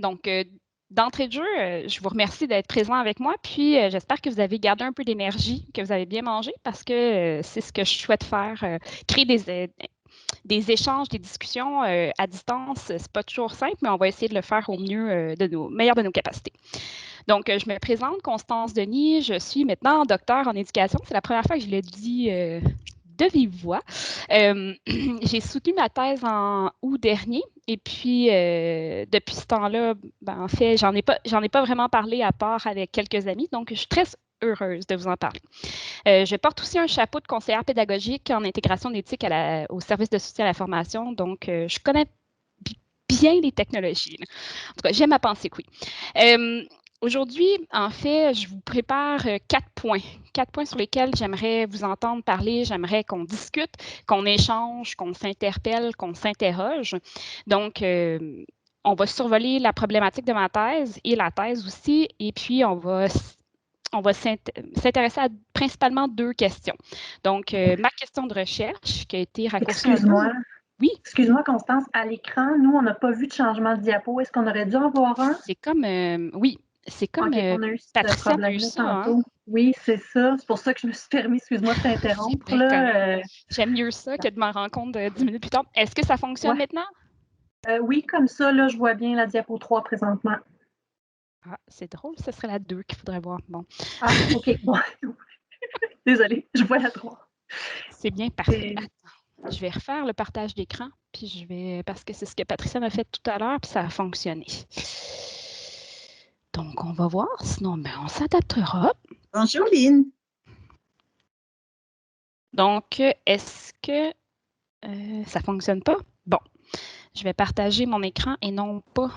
Donc, d'entrée de jeu, je vous remercie d'être présent avec moi, puis j'espère que vous avez gardé un peu d'énergie, que vous avez bien mangé, parce que c'est ce que je souhaite faire, créer des échanges, des discussions à distance. C'est pas toujours simple, mais on va essayer de le faire au mieux, meilleur de nos capacités. Donc, je me présente, Constance Denis, je suis maintenant docteur en éducation. C'est la première fois que je le dis de vive voix. J'ai soutenu ma thèse en août dernier et puis depuis ce temps-là, en fait, j'en ai pas vraiment parlé à part avec quelques amis, donc je suis très heureuse de vous en parler. Je porte aussi un chapeau de conseillère pédagogique en intégration d'éthique au service de soutien à la formation, donc je connais bien les technologies. En tout cas, j'aime à penser que oui. Aujourd'hui, en fait, je vous prépare 4 points. 4 points sur lesquels j'aimerais vous entendre parler, j'aimerais qu'on discute, qu'on échange, qu'on s'interpelle, qu'on s'interroge. Donc, on va survoler la problématique de ma thèse et la thèse aussi, et puis on va s'intéresser à principalement 2 questions. Donc, ma question de recherche qui a été raccourcie un peu. Excuse-moi. Oui. Excuse-moi, Constance. À l'écran, nous, on n'a pas vu de changement de diapo. Est-ce qu'on aurait dû en voir un? C'est comme, oui, c'est comme OK, on a eu ce Patricia a eu problème-là ça, hein? tantôt. Oui, c'est ça. C'est pour ça que je me suis permis, excuse-moi de C'est t'interrompre, bien correct. là. J'aime mieux ça que de m'en rendre compte 10 minutes plus tard. Est-ce que ça fonctionne Ouais. maintenant? Oui, comme ça, là, je vois bien la diapo 3 présentement. Ah, c'est drôle, ce serait la 2 qu'il faudrait voir. Bon. Ah, OK, bon. Désolée, je vois la 3. C'est bien parfait. Attends, je vais refaire le partage d'écran, puis parce que c'est ce que Patricia m'a fait tout à l'heure, puis ça a fonctionné. Donc, on va voir, sinon, on s'adaptera. Bonjour, Lynn. Donc, est-ce que ça ne fonctionne pas? Bon, je vais partager mon écran et non pas...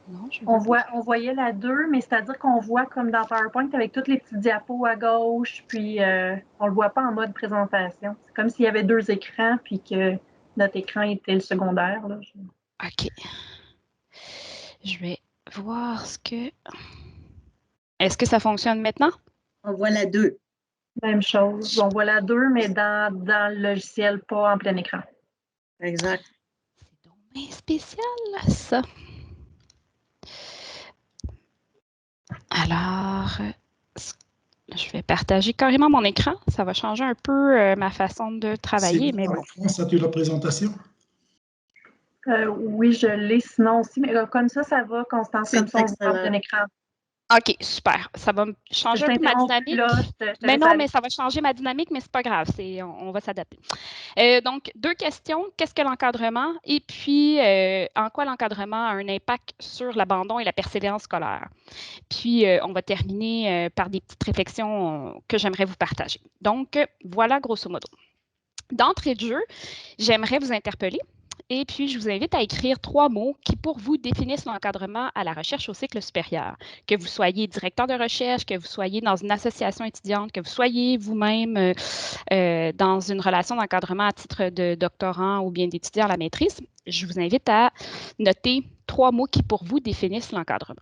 Non, on voyait la 2, mais c'est-à-dire qu'on voit comme dans PowerPoint avec toutes les petits diapos à gauche, puis on ne le voit pas en mode présentation. C'est comme s'il y avait 2 écrans, puis que notre écran était le secondaire. Là. OK. Je vais voir ce que... Est-ce que ça fonctionne maintenant? On voit la 2. Même chose. On voit la 2, mais dans le logiciel, pas en plein écran. Exact. C'est donc bien spécial, ça. Alors, je vais partager carrément mon écran. Ça va changer un peu ma façon de travailler, mais bon. As-tu la présentation? Oui, je l'ai sinon aussi, mais comme ça va, Constance, comme ça, on voit en plein écran. OK, super. Ça va me changer un peu ma dynamique. Mais non, mais ça va changer ma dynamique, mais c'est pas grave. On va s'adapter. Donc, 2 questions. Qu'est-ce que l'encadrement? Et puis, en quoi l'encadrement a un impact sur l'abandon et la persévérance scolaire? Puis, on va terminer par des petites réflexions que j'aimerais vous partager. Donc, voilà, grosso modo. D'entrée de jeu, j'aimerais vous interpeller. Et puis, je vous invite à écrire 3 mots qui, pour vous, définissent l'encadrement à la recherche au cycle supérieur. Que vous soyez directeur de recherche, que vous soyez dans une association étudiante, que vous soyez vous-même dans une relation d'encadrement à titre de doctorant ou bien d'étudiant à la maîtrise, je vous invite à noter 3 mots qui, pour vous, définissent l'encadrement.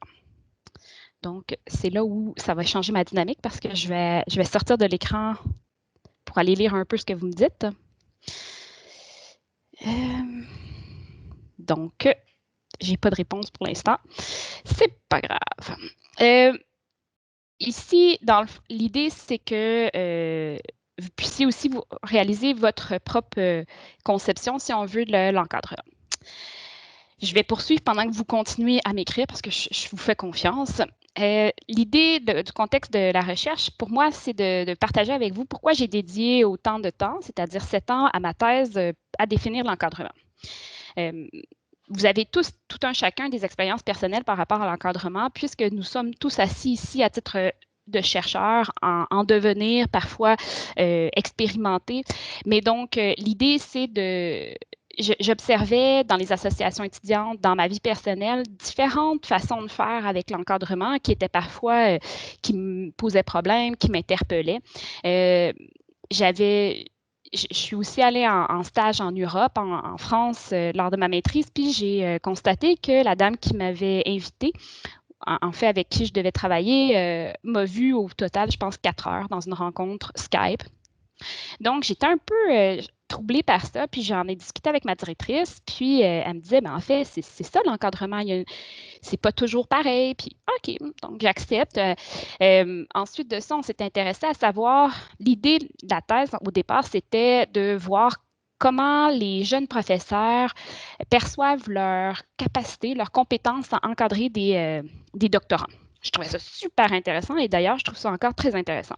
Donc, c'est là où ça va changer ma dynamique parce que je vais sortir de l'écran pour aller lire un peu ce que vous me dites. Donc, j'ai pas de réponse pour l'instant. C'est pas grave. Ici, l'idée, c'est que vous puissiez aussi vous réaliser votre propre conception, si on veut, de l'encadrement. Je vais poursuivre pendant que vous continuez à m'écrire parce que je vous fais confiance. L'idée du contexte de la recherche, pour moi, c'est de partager avec vous pourquoi j'ai dédié autant de temps, c'est-à-dire 7 ans à ma thèse, à définir l'encadrement. Vous avez tous, tout un chacun, des expériences personnelles par rapport à l'encadrement, puisque nous sommes tous assis ici à titre de chercheurs, en devenir, parfois expérimentés. Mais donc, l'idée, c'est j'observais dans les associations étudiantes, dans ma vie personnelle, différentes façons de faire avec l'encadrement qui étaient parfois, qui me posaient problème, qui m'interpellaient. Je suis aussi allée en stage en Europe, en France, lors de ma maîtrise, puis j'ai constaté que la dame qui m'avait invitée, en fait, avec qui je devais travailler, m'a vue au total, je pense, 4 heures dans une rencontre Skype. Donc, j'étais un peu troublée par ça, puis j'en ai discuté avec ma directrice, puis elle me disait, en fait, c'est ça l'encadrement. c'est pas toujours pareil. Puis, OK, donc j'accepte. Ensuite de ça, on s'est intéressé à savoir, l'idée de la thèse au départ, c'était de voir comment les jeunes professeurs perçoivent leur capacité, leur compétence à encadrer des doctorants. Je trouvais ça super intéressant et d'ailleurs, je trouve ça encore très intéressant.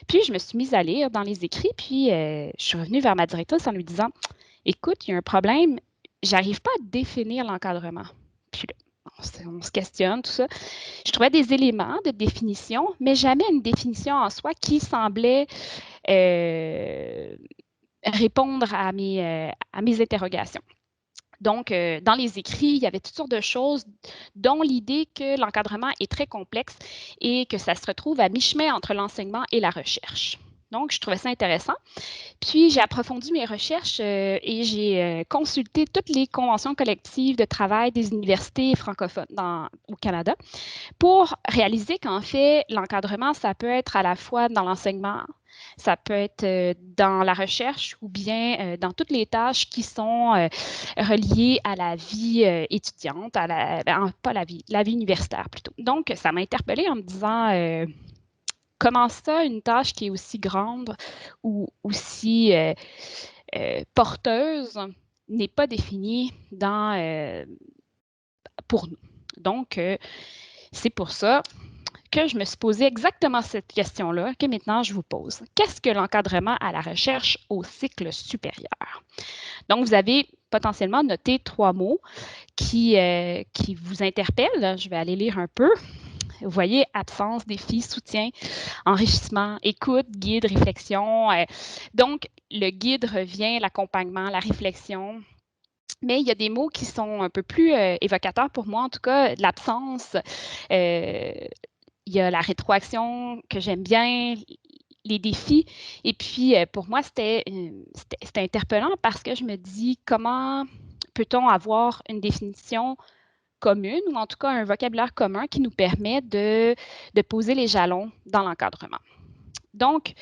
Puis, je me suis mise à lire dans les écrits, puis je suis revenue vers ma directrice en lui disant, écoute, il y a un problème, j'arrive pas à définir l'encadrement. Puis là, on se questionne, tout ça. Je trouvais des éléments de définition, mais jamais une définition en soi qui semblait répondre à mes interrogations. Donc, dans les écrits, il y avait toutes sortes de choses, dont l'idée que l'encadrement est très complexe et que ça se retrouve à mi-chemin entre l'enseignement et la recherche. Donc, je trouvais ça intéressant. Puis, j'ai approfondi mes recherches et j'ai consulté toutes les conventions collectives de travail des universités francophones au Canada pour réaliser qu'en fait, l'encadrement, ça peut être à la fois dans l'enseignement, ça peut être dans la recherche ou bien dans toutes les tâches qui sont reliées à la vie étudiante, pas la vie universitaire plutôt. Donc, ça m'a interpellée en me disant comment ça, une tâche qui est aussi grande ou aussi porteuse n'est pas définie pour nous. Donc, c'est pour ça que je me suis posé exactement cette question-là que maintenant je vous pose. Qu'est-ce que l'encadrement à la recherche au cycle supérieur? Donc, vous avez potentiellement noté 3 mots qui vous interpellent. Je vais aller lire un peu. Vous voyez, absence, défi, soutien, enrichissement, écoute, guide, réflexion. Donc, le guide revient, l'accompagnement, la réflexion. Mais il y a des mots qui sont un peu plus évocateurs pour moi, en tout cas, l'absence. Il y a la rétroaction que j'aime bien, les défis. Et puis, pour moi, c'était interpellant parce que je me dis comment peut-on avoir une définition commune ou en tout cas un vocabulaire commun qui nous permet de poser les jalons dans l'encadrement. Donc,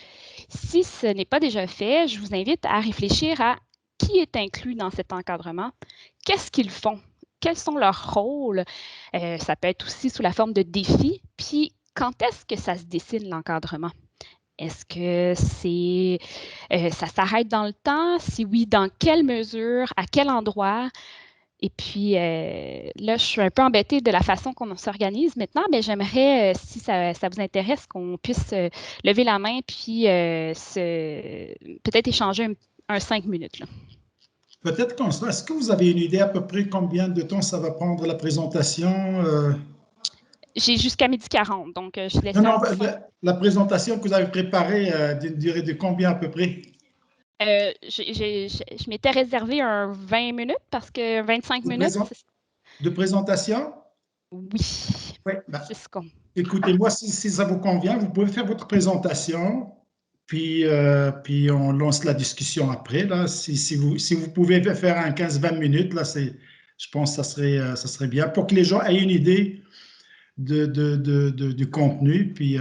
si ce n'est pas déjà fait, je vous invite à réfléchir à qui est inclus dans cet encadrement, qu'est-ce qu'ils font, quels sont leurs rôles. Ça peut être aussi sous la forme de défis. Puis, quand est-ce que ça se dessine l'encadrement? Est-ce que ça s'arrête dans le temps? Si oui, dans quelle mesure? À quel endroit? Et puis, là, je suis un peu embêtée de la façon qu'on s'organise maintenant, mais j'aimerais, si ça vous intéresse, qu'on puisse lever la main puis peut-être échanger un 5 minutes. Là. Peut-être comme ça. Est-ce que vous avez une idée à peu près combien de temps ça va prendre la présentation? J'ai jusqu'à 12h40, donc je laisse Non, la présentation que vous avez préparée d'une durée de combien à peu près? Je m'étais réservé un 20 minutes parce que 25 minutes. De présentation? Oui. Oui. Écoutez, moi, si ça vous convient, vous pouvez faire votre présentation, puis on lance la discussion après. Là. Si vous pouvez faire un 15-20 minutes, là, je pense que ça serait bien pour que les gens aient une idée du contenu, puis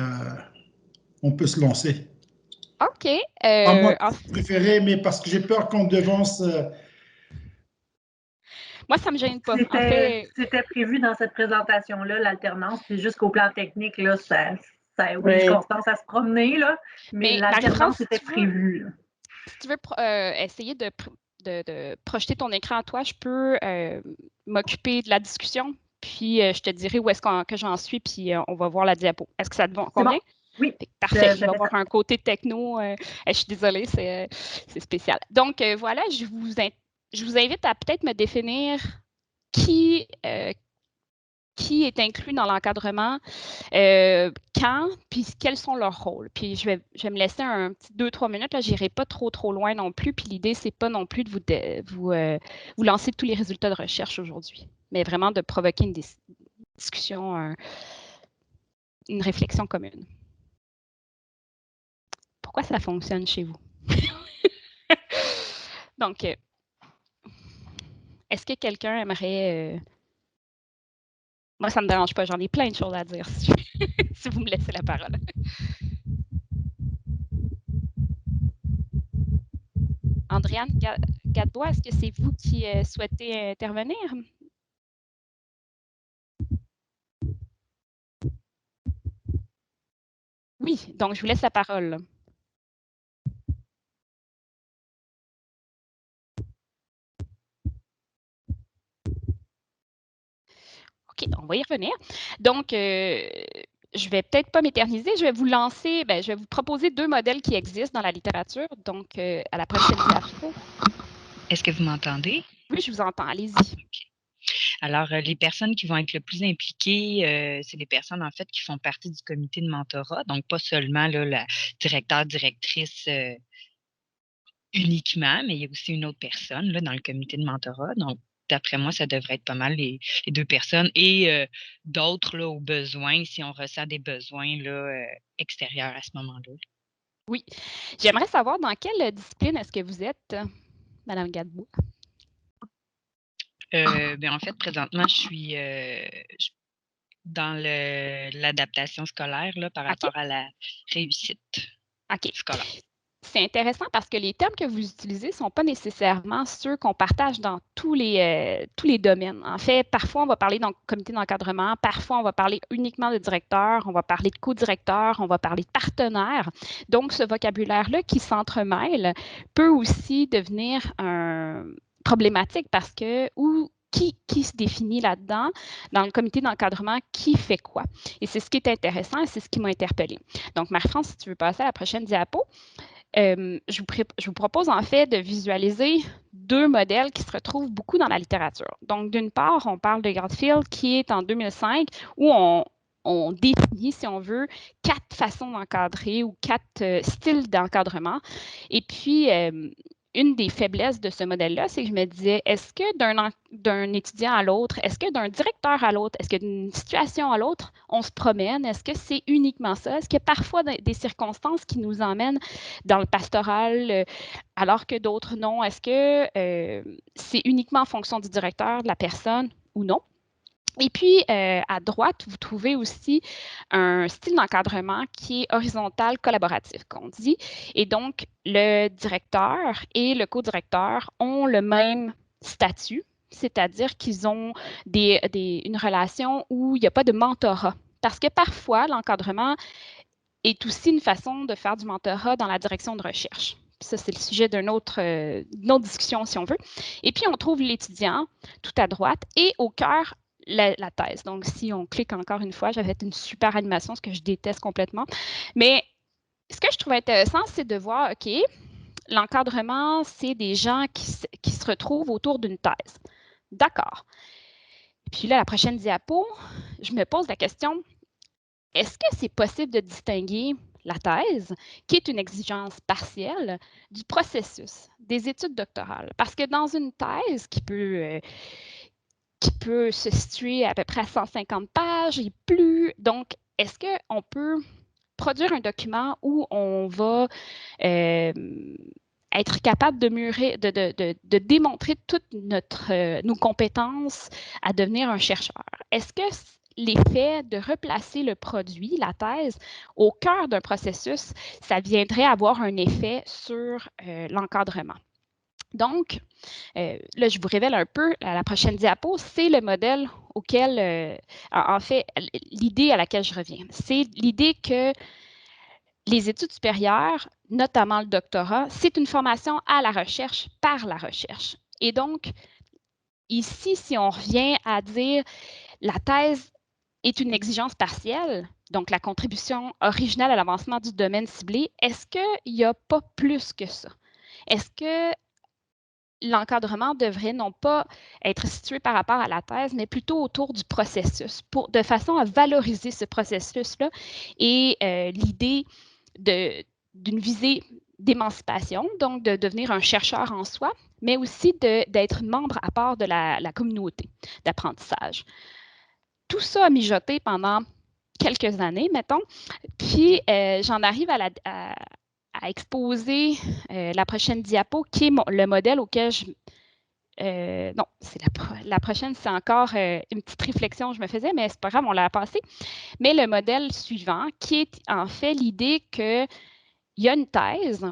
on peut se lancer. OK. Moi, je préférais, mais parce que j'ai peur qu'on devance. Moi, ça ne me gêne pas. C'était prévu dans cette présentation-là, l'alternance. C'est juste qu'au plan technique, là, ça oblige Constance à se promener, là, mais l'alternance était prévue. Si tu veux essayer de projeter ton écran à toi, je peux m'occuper de la discussion, puis je te dirai où est-ce que j'en suis, puis on va voir la diapo. Est-ce que ça te convient? Bon. Oui. Parfait. Il va y avoir un côté techno. Je suis désolée, c'est spécial. Donc, voilà, je vous invite à peut-être me définir qui est inclus dans l'encadrement, quand, puis quels sont leurs rôles. Puis je vais me laisser un petit 2-3 minutes, là, je n'irai pas trop loin non plus, puis l'idée, ce n'est pas non plus de vous lancer tous les résultats de recherche aujourd'hui, mais vraiment de provoquer une discussion, une réflexion commune. Pourquoi ça fonctionne chez vous? Donc, est-ce que quelqu'un aimerait... Moi, ça ne me dérange pas, j'en ai plein de choses à dire si vous me laissez la parole. Andréane Gadebois, est-ce que c'est vous qui souhaitez intervenir? Oui, donc je vous laisse la parole. OK, on va y revenir. Donc, je vais peut-être pas m'éterniser, je vais vous lancer, je vais vous proposer 2 modèles qui existent dans la littérature. Donc, à la prochaine diapo. Est-ce que vous m'entendez? Oui, je vous entends, allez-y. OK. Alors, les personnes qui vont être le plus impliquées, c'est les personnes, en fait, qui font partie du comité de mentorat, donc pas seulement là, la directeur, directrice uniquement, mais il y a aussi une autre personne là, dans le comité de mentorat. Donc, d'après moi, ça devrait être pas mal les 2 personnes et d'autres là, au besoin, si on ressent des besoins là, extérieurs à ce moment-là. Oui. J'aimerais savoir dans quelle discipline est-ce que vous êtes, Madame Gadebois? En fait, présentement, je suis dans l'adaptation scolaire là, par rapport à la réussite scolaire. C'est intéressant parce que les termes que vous utilisez ne sont pas nécessairement ceux qu'on partage dans tous les domaines. En fait, parfois, on va parler de comité d'encadrement, parfois, on va parler uniquement de directeur, on va parler de co-directeur, on va parler de partenaire. Donc, ce vocabulaire-là qui s'entremêle peut aussi devenir problématique parce que qui se définit là-dedans, dans le comité d'encadrement, qui fait quoi? Et c'est ce qui est intéressant et c'est ce qui m'a interpellée. Donc, Marie-France, si tu veux passer à la prochaine diapo. Je vous propose en fait de visualiser 2 modèles qui se retrouvent beaucoup dans la littérature. Donc, d'une part, on parle de Garfield qui est en 2005 où on définit, si on veut, 4 façons d'encadrer ou 4 styles d'encadrement. Et puis, une des faiblesses de ce modèle-là, c'est que je me disais, est-ce que d'un étudiant à l'autre, est-ce que d'un directeur à l'autre, est-ce que d'une situation à l'autre, on se promène? Est-ce que c'est uniquement ça? Est-ce qu'il y a parfois des circonstances qui nous emmènent dans le pastoral alors que d'autres non? Est-ce que c'est uniquement en fonction du directeur, de la personne ou non? Et puis, à droite, vous trouvez aussi un style d'encadrement qui est horizontal collaboratif, qu'on dit. Et donc, le directeur et le co-directeur ont le même statut, c'est-à-dire qu'ils ont une relation où il n'y a pas de mentorat. Parce que parfois, l'encadrement est aussi une façon de faire du mentorat dans la direction de recherche. Ça, c'est le sujet d'une autre discussion, si on veut. Et puis, on trouve l'étudiant tout à droite et au cœur, la thèse. Donc, si on clique encore une fois, j'avais fait une super animation, ce que je déteste complètement. Mais ce que je trouve intéressant, c'est de voir, OK, l'encadrement, c'est des gens qui se retrouvent autour d'une thèse. D'accord. Puis là, la prochaine diapo, je me pose la question, est-ce que c'est possible de distinguer la thèse, qui est une exigence partielle, du processus des études doctorales? Parce que dans une thèse qui peut se situer à peu près à 150 pages et plus, donc est-ce qu'on peut produire un document où on va être capable de démontrer toutes nos compétences à devenir un chercheur? Est-ce que l'effet de replacer le produit, la thèse, au cœur d'un processus, ça viendrait avoir un effet sur l'encadrement? Donc, là, je vous révèle un peu, à la prochaine diapo, c'est le modèle auquel, en fait, l'idée à laquelle je reviens. C'est l'idée que les études supérieures, notamment le doctorat, c'est une formation à la recherche par la recherche. Et donc, ici, si on revient à dire la thèse est une exigence partielle, donc la contribution originale à l'avancement du domaine ciblé, est-ce qu'il n'y a pas plus que ça? Est-ce que l'encadrement devrait non pas être situé par rapport à la thèse, mais plutôt autour du processus, de façon à valoriser ce processus-là et l'idée d'une visée d'émancipation, donc de devenir un chercheur en soi, mais aussi d'être membre à part de la communauté d'apprentissage. Tout ça a mijoté pendant quelques années, mettons, puis j'en arrive à exposer la prochaine diapo, qui est le modèle auquel non, c'est la prochaine, c'est encore une petite réflexion que je me faisais, mais c'est pas grave, on l'a passé. Mais le modèle suivant, qui est en fait l'idée qu'il y a une thèse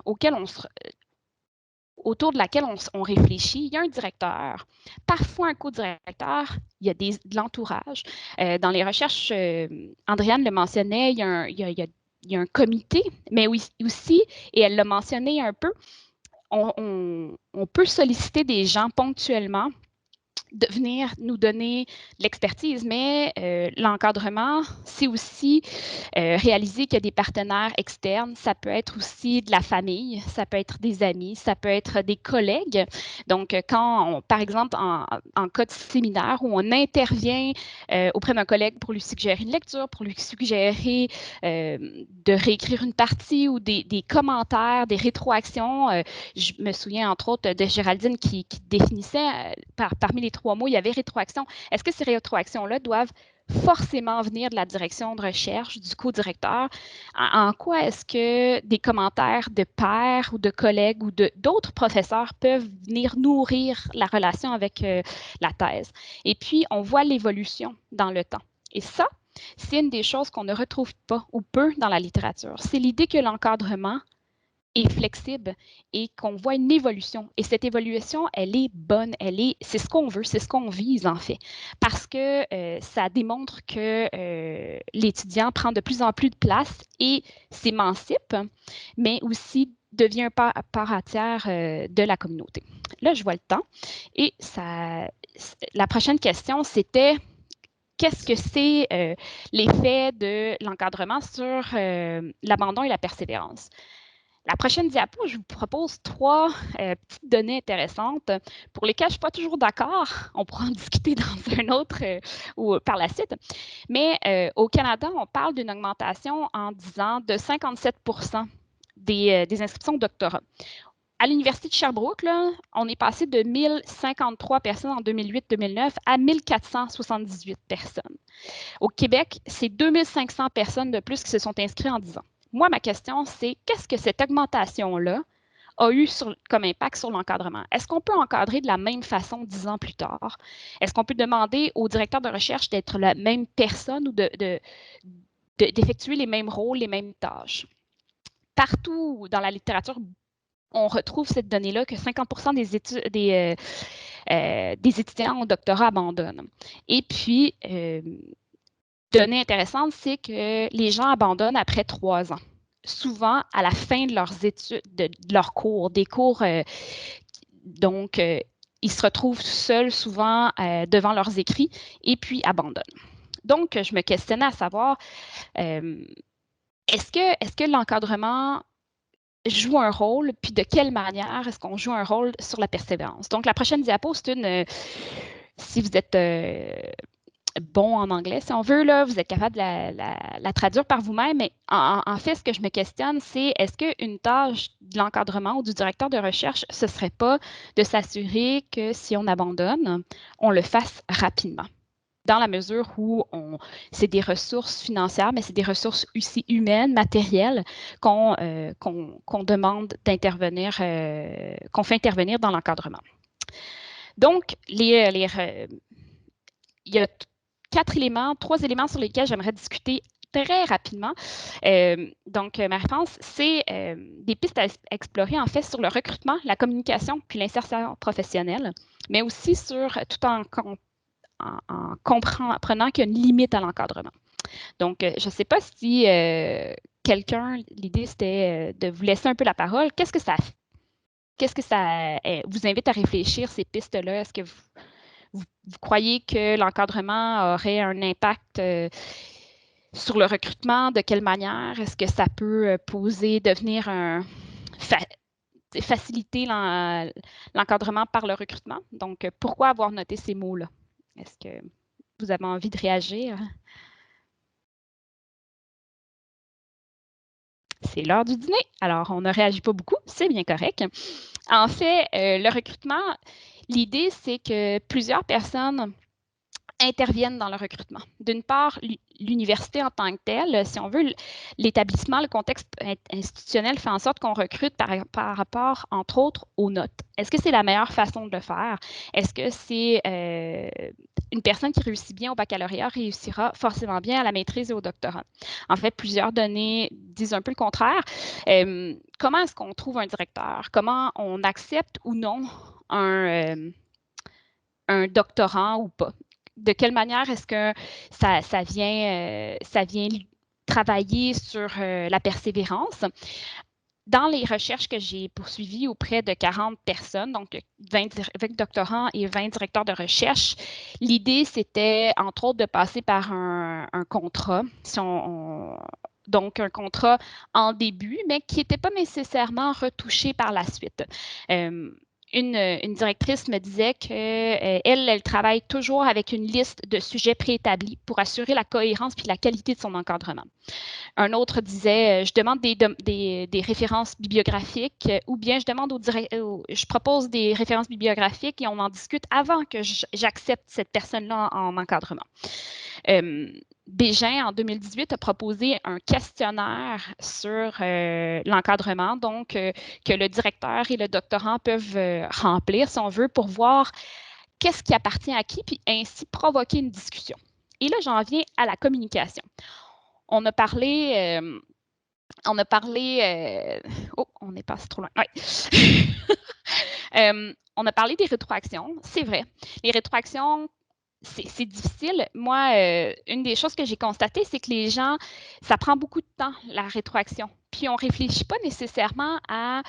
autour de laquelle on réfléchit. Il y a un directeur, parfois un co-directeur, il y a de l'entourage. Dans les recherches, Andréane le mentionnait, il y a y a un comité, mais aussi, et elle l'a mentionné un peu, on peut solliciter des gens ponctuellement de venir nous donner de l'expertise, mais l'encadrement, c'est aussi réaliser qu'il y a des partenaires externes. Ça peut être aussi de la famille, ça peut être des amis, ça peut être des collègues. Donc, par exemple, en cas de séminaire où on intervient auprès d'un collègue pour lui suggérer une lecture, pour lui suggérer de réécrire une partie ou des commentaires, des rétroactions. Je me souviens, entre autres, de Géraldine qui définissait parmi les 3 mots, il y avait rétroaction. Est-ce que ces rétroactions-là doivent forcément venir de la direction de recherche, du co-directeur? En quoi est-ce que des commentaires de pairs ou de collègues ou d'autres professeurs peuvent venir nourrir la relation avec la thèse? Et puis, on voit l'évolution dans le temps. Et ça, c'est une des choses qu'on ne retrouve pas ou peu dans la littérature. C'est l'idée que l'encadrement est flexible et qu'on voit une évolution. Et cette évolution, elle est bonne, c'est ce qu'on veut, c'est ce qu'on vise en fait, parce que ça démontre que l'étudiant prend de plus en plus de place et s'émancipe, mais aussi devient un part entière de la communauté. Là, je vois le temps. Et la prochaine question, c'était qu'est-ce que c'est l'effet de l'encadrement sur l'abandon et la persévérance? La prochaine diapo, je vous propose 3 petites données intéressantes pour lesquelles je ne suis pas toujours d'accord. On pourra en discuter dans un autre ou par la suite. Mais au Canada, on parle d'une augmentation en 10 ans de 57% des inscriptions au doctorat. À l'Université de Sherbrooke, là, on est passé de 1053 personnes en 2008-2009 à 1478 personnes. Au Québec, c'est 2500 personnes de plus qui se sont inscrites en 10 ans. Moi, ma question, c'est qu'est-ce que cette augmentation-là a eu comme impact sur l'encadrement? Est-ce qu'on peut encadrer de la même façon 10 ans plus tard? Est-ce qu'on peut demander au directeur de recherche d'être la même personne ou d'effectuer les mêmes rôles, les mêmes tâches? Partout dans la littérature, on retrouve cette donnée-là que 50% des étudiants en doctorat abandonnent. Et puis, donnée intéressante, c'est que les gens abandonnent après 3 ans, souvent à la fin de leurs études, de leurs cours, des cours. Donc, ils se retrouvent seuls souvent devant leurs écrits et puis abandonnent. Donc, je me questionnais à savoir, est-ce que l'encadrement joue un rôle, puis de quelle manière est-ce qu'on joue un rôle sur la persévérance? Donc, la prochaine diapo, c'est si vous êtes bon en anglais, si on veut, là, vous êtes capable de la traduire par vous-même, mais en fait, ce que je me questionne, c'est est-ce qu'une tâche de l'encadrement ou du directeur de recherche, ce ne serait pas de s'assurer que si on abandonne, on le fasse rapidement? Dans la mesure où c'est des ressources financières, mais c'est des ressources aussi humaines, matérielles, qu'on demande d'intervenir, qu'on fait intervenir dans l'encadrement. Donc, il y a 3 éléments sur lesquels j'aimerais discuter très rapidement. Donc, ma réponse, c'est des pistes à explorer, en fait, sur le recrutement, la communication, puis l'insertion professionnelle, mais aussi tout en comprenant qu'il y a une limite à l'encadrement. Donc, je ne sais pas si l'idée, c'était de vous laisser un peu la parole. Qu'est-ce que ça vous invite à réfléchir, ces pistes-là? Est-ce que vous croyez que l'encadrement aurait un impact sur le recrutement? De quelle manière? Est-ce que ça peut faciliter l'encadrement par le recrutement? Donc, pourquoi avoir noté ces mots-là? Est-ce que vous avez envie de réagir? C'est l'heure du dîner. Alors, on ne réagit pas beaucoup, c'est bien correct. En fait, le recrutement, l'idée, c'est que plusieurs personnes interviennent dans le recrutement. D'une part, l'université en tant que telle, si on veut, l'établissement, le contexte institutionnel fait en sorte qu'on recrute par rapport, entre autres, aux notes. Est-ce que c'est la meilleure façon de le faire? Est-ce que c'est une personne qui réussit bien au baccalauréat réussira forcément bien à la maîtrise et au doctorat? En fait, plusieurs données disent un peu le contraire. Comment est-ce qu'on trouve un directeur? Comment on accepte ou non un doctorant ou pas? De quelle manière est-ce que ça vient travailler sur la persévérance. Dans les recherches que j'ai poursuivies auprès de 40 personnes, donc 20 doctorants et 20 directeurs de recherche, l'idée, c'était, entre autres, de passer par un contrat. Donc, un contrat en début, mais qui n'était pas nécessairement retouché par la suite. Une directrice me disait qu'elle travaille toujours avec une liste de sujets préétablis pour assurer la cohérence puis la qualité de son encadrement. Un autre disait, je demande des références bibliographiques ou bien je propose des références bibliographiques et on en discute avant que j'accepte cette personne-là en encadrement. Bégin, en 2018, a proposé un questionnaire sur l'encadrement, donc que le directeur et le doctorant peuvent remplir, si on veut, pour voir qu'est-ce qui appartient à qui, puis ainsi provoquer une discussion. Et là, j'en viens à la communication. On a parlé... on est passé trop loin. Ouais. On a parlé des rétroactions, c'est vrai. Les rétroactions, c'est difficile. Moi, une des choses que j'ai constatées, c'est que les gens, ça prend beaucoup de temps, la rétroaction. Puis on ne réfléchit pas nécessairement à,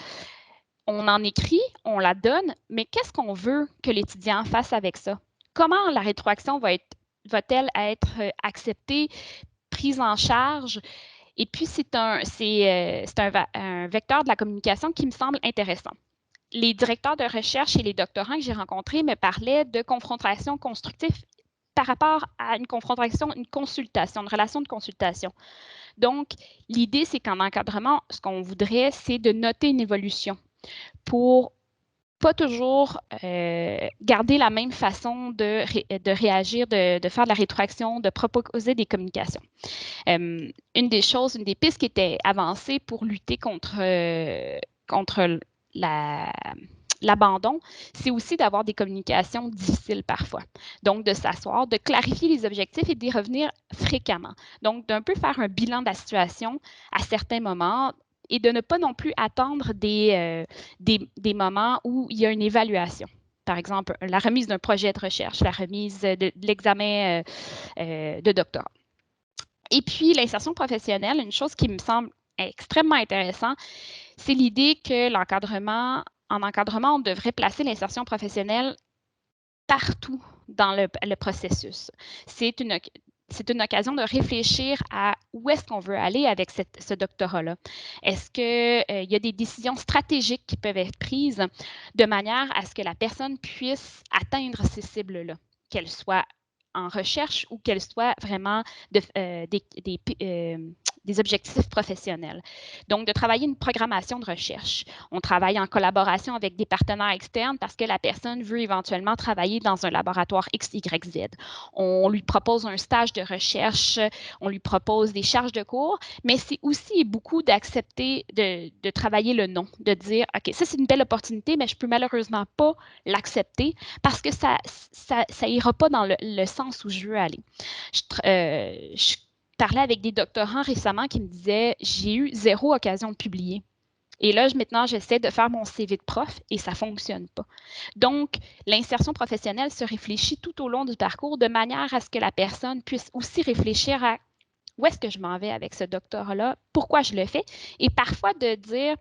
on en écrit, on la donne, mais qu'est-ce qu'on veut que l'étudiant fasse avec ça? Comment la rétroaction va-t-elle être acceptée, prise en charge? Et puis, c'est un vecteur de la communication qui me semble intéressant. Les directeurs de recherche et les doctorants que j'ai rencontrés me parlaient de confrontation constructive par rapport à une confrontation, une consultation, une relation de consultation. Donc, l'idée, c'est qu'en encadrement, ce qu'on voudrait, c'est de noter une évolution pour pas toujours garder la même façon de réagir, de faire de la rétroaction, de proposer des communications. Une des pistes qui était avancée pour lutter contre l'abandon, c'est aussi d'avoir des communications difficiles parfois. Donc, de s'asseoir, de clarifier les objectifs et d'y revenir fréquemment. Donc, d'un peu faire un bilan de la situation à certains moments et de ne pas non plus attendre des moments où il y a une évaluation. Par exemple, la remise d'un projet de recherche, la remise de l'examen de doctorat. Et puis, l'insertion professionnelle, une chose qui me semble extrêmement intéressante, c'est l'idée que en encadrement, on devrait placer l'insertion professionnelle partout dans le processus. C'est une occasion de réfléchir à où est-ce qu'on veut aller avec ce doctorat-là. Est-ce qu'il y a des décisions stratégiques qui peuvent être prises de manière à ce que la personne puisse atteindre ces cibles-là, qu'elles soient en recherche ou qu'elles soient vraiment des objectifs professionnels. Donc, de travailler une programmation de recherche. On travaille en collaboration avec des partenaires externes parce que la personne veut éventuellement travailler dans un laboratoire XYZ. On lui propose un stage de recherche, on lui propose des charges de cours, mais c'est aussi beaucoup d'accepter de travailler le non, de dire, OK, ça c'est une belle opportunité, mais je ne peux malheureusement pas l'accepter parce que ça ira pas dans le sens où je veux aller. Je parlais avec des doctorants récemment qui me disaient « j'ai eu 0 occasion de publier ». Et là, maintenant, j'essaie de faire mon CV de prof et ça ne fonctionne pas. Donc, l'insertion professionnelle se réfléchit tout au long du parcours de manière à ce que la personne puisse aussi réfléchir à où est-ce que je m'en vais avec ce doctorat-là, pourquoi je le fais, et parfois de dire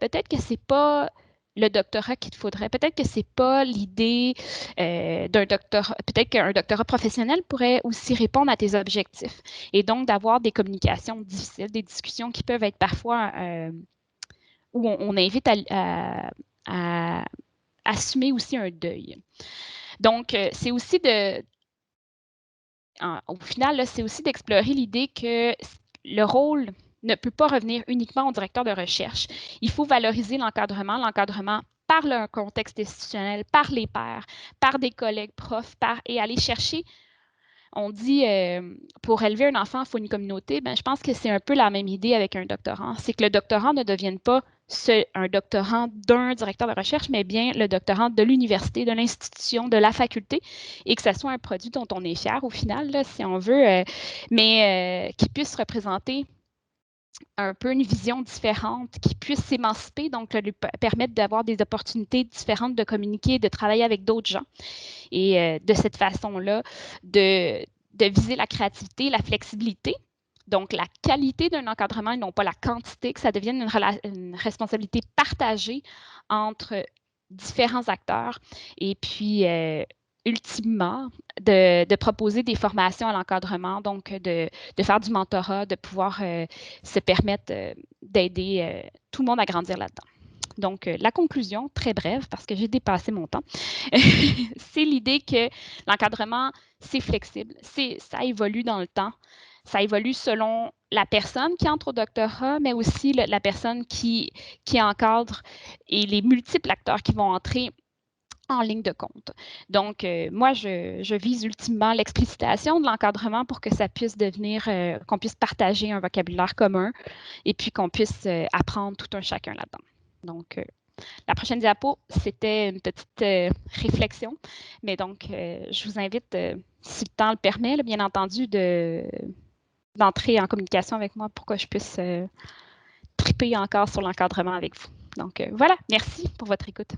peut-être que ce n'est pas le doctorat qu'il te faudrait. Peut-être que ce n'est pas l'idée d'un doctorat. Peut-être qu'un doctorat professionnel pourrait aussi répondre à tes objectifs. Et donc, d'avoir des communications difficiles, des discussions qui peuvent être parfois où on invite à assumer aussi un deuil. Donc, c'est aussi au final, c'est aussi d'explorer l'idée que le rôle ne peut pas revenir uniquement au directeur de recherche. Il faut valoriser l'encadrement par le contexte institutionnel, par les pairs, par des collègues profs, et aller chercher, on dit, pour élever un enfant, il faut une communauté. Je pense que c'est un peu la même idée avec un doctorant. C'est que le doctorant ne devienne pas un doctorant d'un directeur de recherche, mais bien le doctorant de l'université, de l'institution, de la faculté, et que ça soit un produit dont on est fier au final, là, si on veut, mais qui puisse représenter un peu une vision différente, qui puisse s'émanciper, donc lui permettre d'avoir des opportunités différentes de communiquer, de travailler avec d'autres gens. Et de cette façon-là, de viser la créativité, la flexibilité, Donc, la qualité d'un encadrement et non pas la quantité, que ça devienne une responsabilité partagée entre différents acteurs. Et puis, ultimement, de proposer des formations à l'encadrement, donc de faire du mentorat, de pouvoir se permettre d'aider tout le monde à grandir là-dedans. Donc, la conclusion, très brève, parce que j'ai dépassé mon temps, c'est l'idée que l'encadrement, c'est flexible, ça évolue dans le temps, ça évolue selon la personne qui entre au doctorat, mais aussi la personne qui encadre et les multiples acteurs qui vont entrer en ligne de compte. Donc, moi, je vise ultimement l'explicitation de l'encadrement pour que ça puisse devenir, qu'on puisse partager un vocabulaire commun et puis qu'on puisse apprendre tout un chacun là-dedans. Donc, la prochaine diapo, c'était une petite réflexion. Mais donc, je vous invite, si le temps le permet, là, bien entendu, d'entrer en communication avec moi pour que je puisse triper encore sur l'encadrement avec vous. Donc, voilà, merci pour votre écoute.